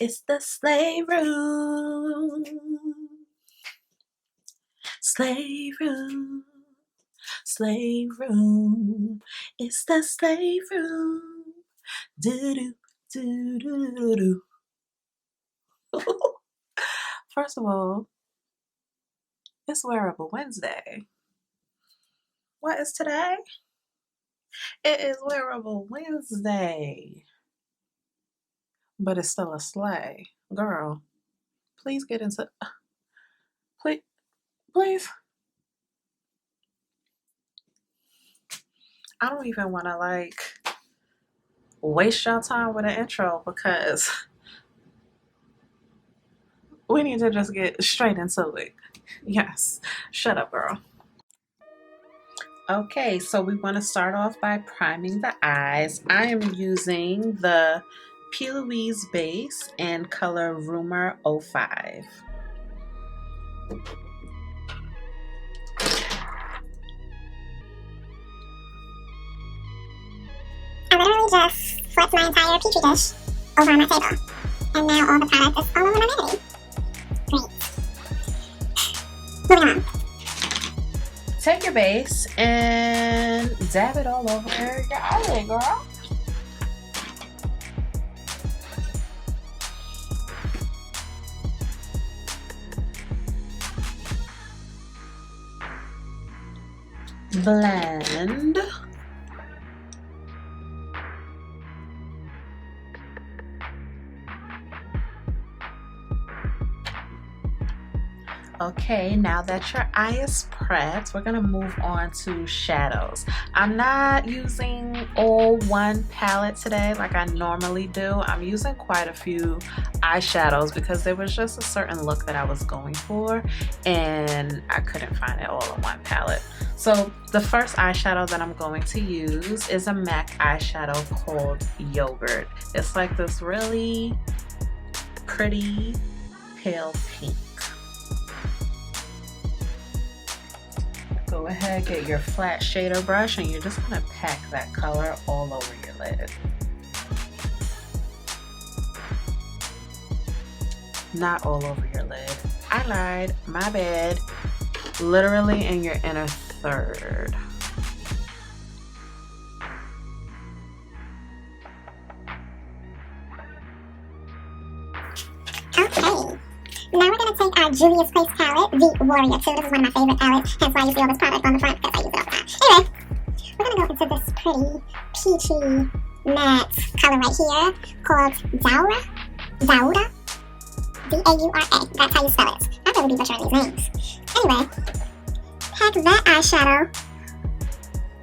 It's the slave room. Slave room. Slave room. It's the slave room. Do do do do do. First of all, it's Wearable Wednesday. What is today? It is Wearable Wednesday. But it's still a sleigh. Girl, please get into... Please. Please. I don't even want to, like, waste your time with an intro because we need to just get straight into it. Yes. Shut up, girl. Okay, so we want to start off by priming the eyes. I am using the Louise base in color Rumour 05. I literally just flipped my entire petri dish over on my table. And now all the product is all over my vanity. Great. Moving on. Take your base and dab it all over your eyelid, girl. Blend. Okay, now that your eye is prepped, we're gonna move on to shadows. I'm not using all one palette today like I normally do. I'm using quite a few eyeshadows because there was just a certain look that I was going for and I couldn't find it all in one palette. So the first eyeshadow that I'm going to use is a MAC eyeshadow called Yogurt. It's like this really pretty pale pink. Go ahead, get your flat shader brush and you're just gonna pack that color all over your lid. Not all over your lid. I lied, my bad. Literally in your inner third. Okay. Now we're going to take our Juvia's Place palette, the Warrior 2. This is one of my favorite palettes, hence why you see all this product on the front, because I use it all the time. Anyway, we're going to go into this pretty, peachy, matte color right here, called Daura. Daura? D-A-U-R-A. That's how you spell it. I really be butchering these names. Anyway, pack that eyeshadow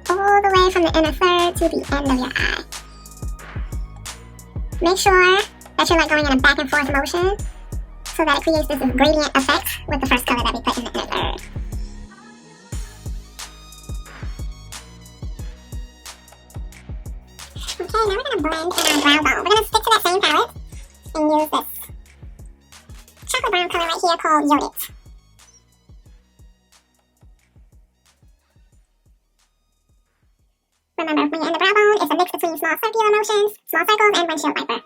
all the way from the inner third to the end of your eye. Make sure that you're like going in a back and forth motion, so that it creates this gradient effect with the first color that we put in the inner third. Okay, now we're going to blend in our brow bone. We're going to stick to that same palette and use this chocolate brown color right here called Yodit. Remember, when you're in the brow bone, it's a mix between small circular motions, small circles, and windshield wiper.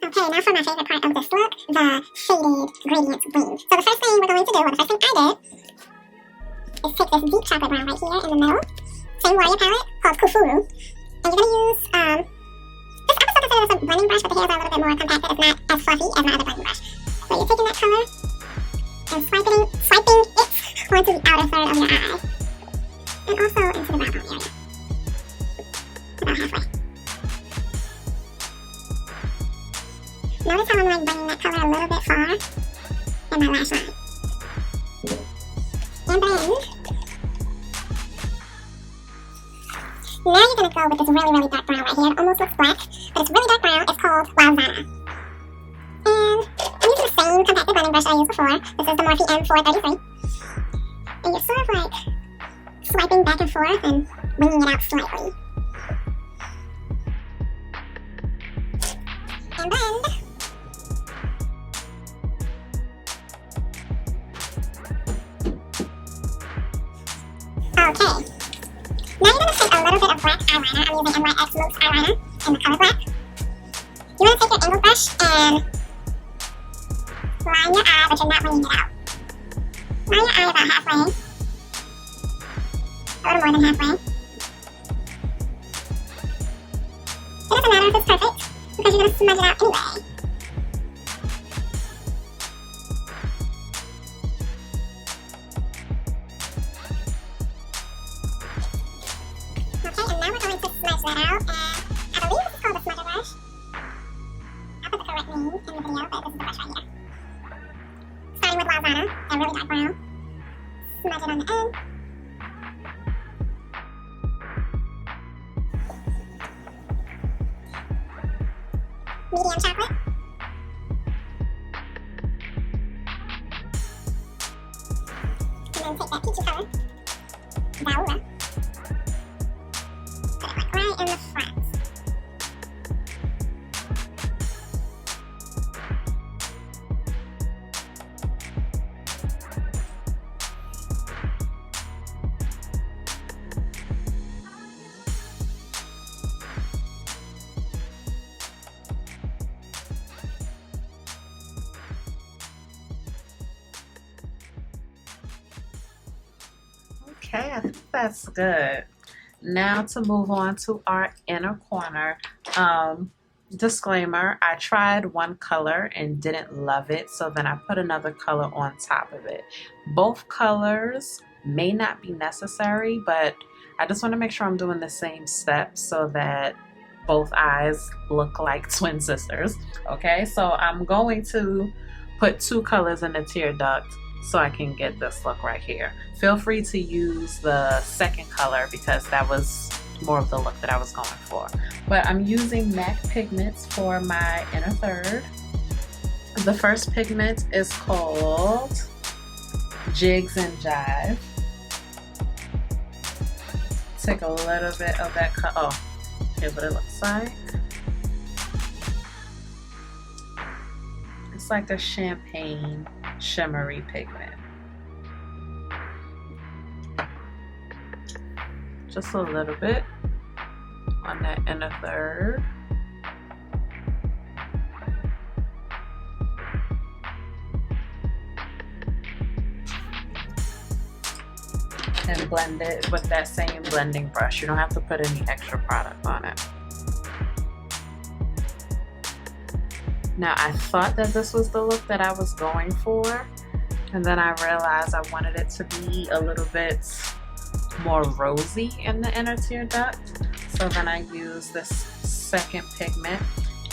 Okay, now for my favorite part of this look, the shaded gradient wing. So the first thing we're going to do, or the first thing I did, is take this deep chocolate brown right here in the middle, same Warrior palette, called Kufuru, and you're going to use, this, I would still consider this a blending brush, but the hairs are a little bit more compacted, it's not as fluffy as my other blending brush. So you're taking that color, and swiping it onto the outer third of your eye, and also into the brow bone area, about halfway. Notice how I'm like bringing that color a little bit far in my lash line. And blend. Now you're going to go with this really, really dark brown right here. It almost looks black, but it's really dark brown. It's called Walzana. And I'm using the same compacted blending brush I used before. This is the Morphe M433. And you're sort of like swiping back and forth and bringing it out slightly. And blend. Okay. Now you're going to take a little bit of black eyeliner. I'm using NYX Moose eyeliner in the color black. You want to take your angled brush and line your eye, but you're not winging it out. Line your eye about halfway. A little more than halfway. It doesn't matter if it's perfect, because you're going to smudge it out anyway. Okay, and now we're going to smudge that out, and I believe this is called a smudger brush. I'll put the correct name in the video, but this is the brush right here. Starting with Walzana, a really dark brown. Smudge it on the end. Medium chocolate. And then take that peachy color, Daura. Put it like right in the front. Okay, I think that's good. Now to move on to our inner corner. Disclaimer, I tried one color and didn't love it, so then I put another color on top of it. Both colors may not be necessary, but I just want to make sure I'm doing the same steps so that both eyes look like twin sisters. Okay, so I'm going to put two colors in the tear duct so I can get this look right here. Feel free to use the second color because that was more of the look that I was going for. But I'm using MAC pigments for my inner third. The first pigment is called Jigs and Jive. Take a little bit of that color. Oh, here's what it looks like. It's like a champagne shimmery pigment. Just a little bit on that inner third. And blend it with that same blending brush. You don't have to put any extra product on it. Now I thought that this was the look that I was going for, and then I realized I wanted it to be a little bit more rosy in the inner tear duct. So then I used this second pigment,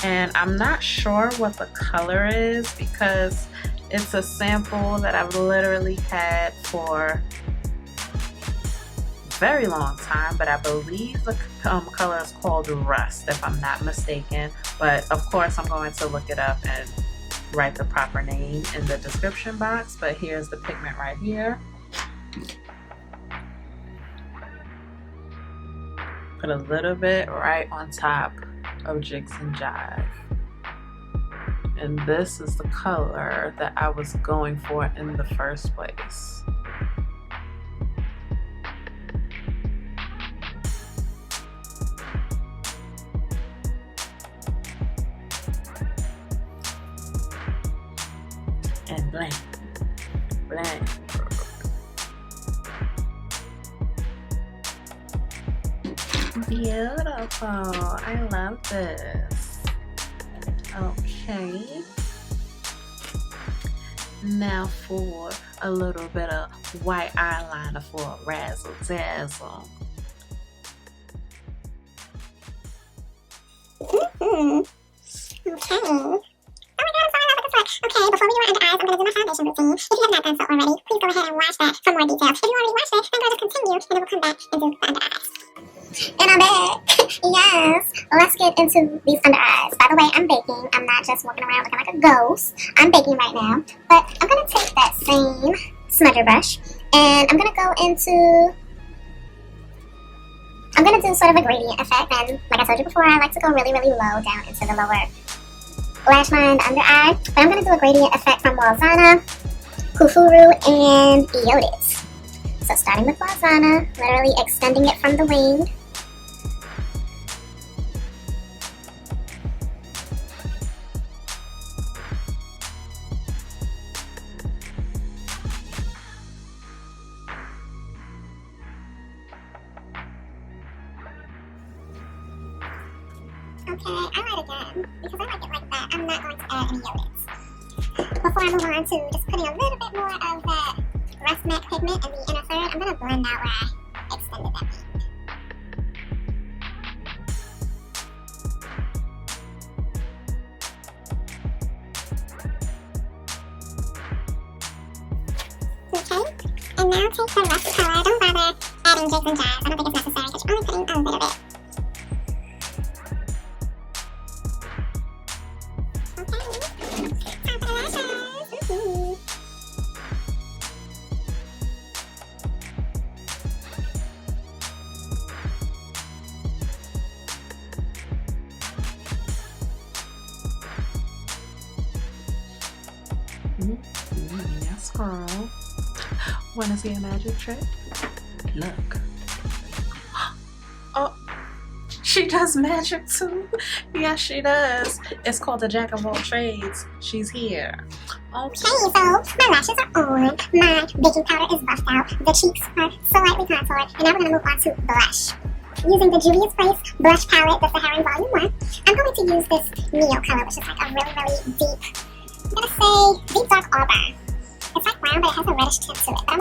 and I'm not sure what the color is because it's a sample that I've literally had for a very long time, but I believe the color is called Rust if I'm not mistaken. But of course I'm going to look it up and write the proper name in the description box. But here's the pigment right here. Put a little bit right on top of Jigs and Jive. And this is the color that I was going for in the first place. And blend, blend. Beautiful. I love this. Okay. Now for a little bit of white eyeliner for a razzle dazzle. Okay. Okay, before we do our under eyes, I'm going to do my foundation routine. If you have not done so already, please go ahead and watch that for more details. If you already watched it, then go just continue, and then we'll come back and do the under eyes. And I'm back. Yes, let's get into these under eyes. By the way, I'm baking. I'm not just walking around looking like a ghost. I'm baking right now. But I'm going to take that same smudger brush, and I'm going to go into... I'm going to do sort of a gradient effect, and like I told you before, I like to go really, really low down into the lower lash line, the under eye. But I'm going to do a gradient effect from Walzana, Kufuru, and Yodit. So starting with Walzana, literally extending it from the wing. Okay, I light again because I like it like that. I'm not going to add any Yodits. Before I move on to just putting a little bit more of that rust matte pigment in the inner third, I'm going to blend out where I extended that paint. Okay, and now take the rust color. Don't bother adding Jigs and Jives. I don't think it's necessary because you're only putting a little bit. Yes, girl. Want to see a magic trick? Look. Oh, she does magic too. Yes, she does. It's called the Jack of all trades. She's here. Okay, so my lashes are on, my baking powder is buffed out, the cheeks are slightly contoured, and now we're going to move on to blush. Using the Juvia's Place blush palette, the Saharan Volume 1, I'm going to use this Neo color, which is like a really, really deep, I'm going to say deep dark auburn. It's like brown, but it has a reddish tint to it. But I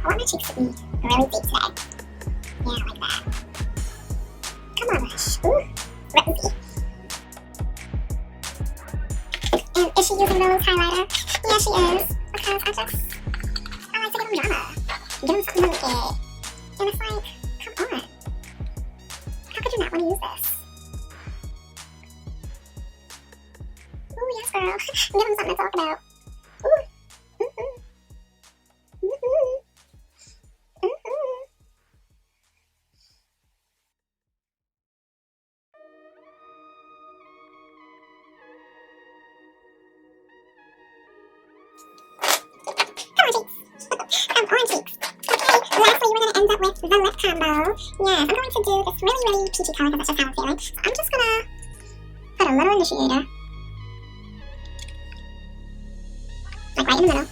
want my cheeks to be really deep today. Yeah, like that. Come on, Lash. Ooh, rosy. And is she using the loose highlighter? Yeah, she is. Because I like to give them drama. Give them something to look at. And it's like, come on. How could you not want to use this? Ooh, yes, girl. Give them something to talk about. Ooh. Mm-hmm. Mm-hmm. Mm-hmm. Come on, cheeks. Okay, lastly, we're going to end up with the lip combo. Yes, I'm going to do this really, really peachy color because that's just how I'm feeling. So I'm just going to put a little initiator. Like right in the middle.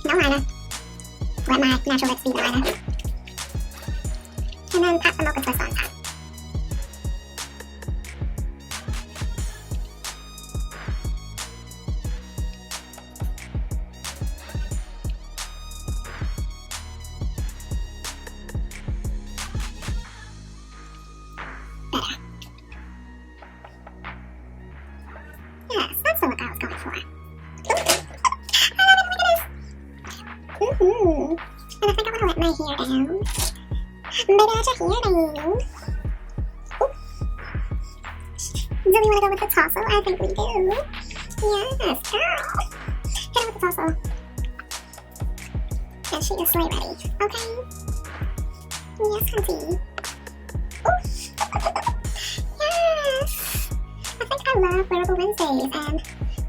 No liner. Let my natural lips be the liner. And then pop the Mocha twist on top. Yes, that's the look I was going for. And I think I want to let my hair down. Maybe let your hair down. Ooh. Do we want to go with the torso? I think we do. Yes, girl. Hit her with the torso. And she is sleigh ready. Okay. Yes, hunty. Yes. I think I love Wearable Wednesdays, and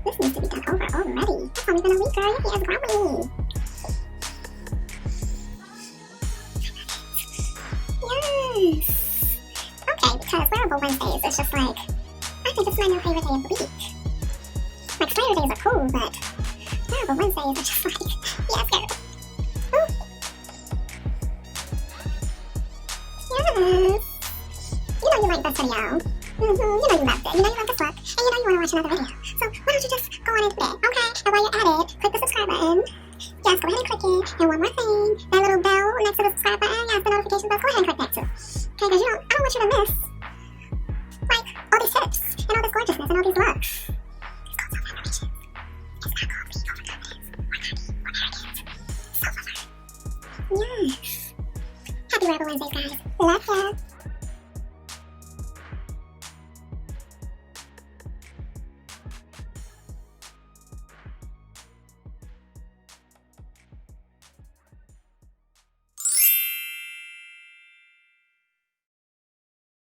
this needs to be done over already. It's only been a week, girl. Your hair is growing. Yes. Okay, because Wearable Wednesdays is just like, I think it's my new favorite day of the week. Like, Slayer days are cool, but Wearable Wednesdays are just like, yes, girl. Ooh. Yes. You know you like this video. You know you loved it. You know you love this look. And you know you want to watch another video. So why don't you just go on into bed, okay? And while you're at it, click the subscribe button. Yes, go ahead and click it. And one more thing, that little bell next to the subscribe button, yes, the notification bell, go ahead and click that too. Okay, because I don't want you to miss, like, all these tips, and all this gorgeousness, and all these looks.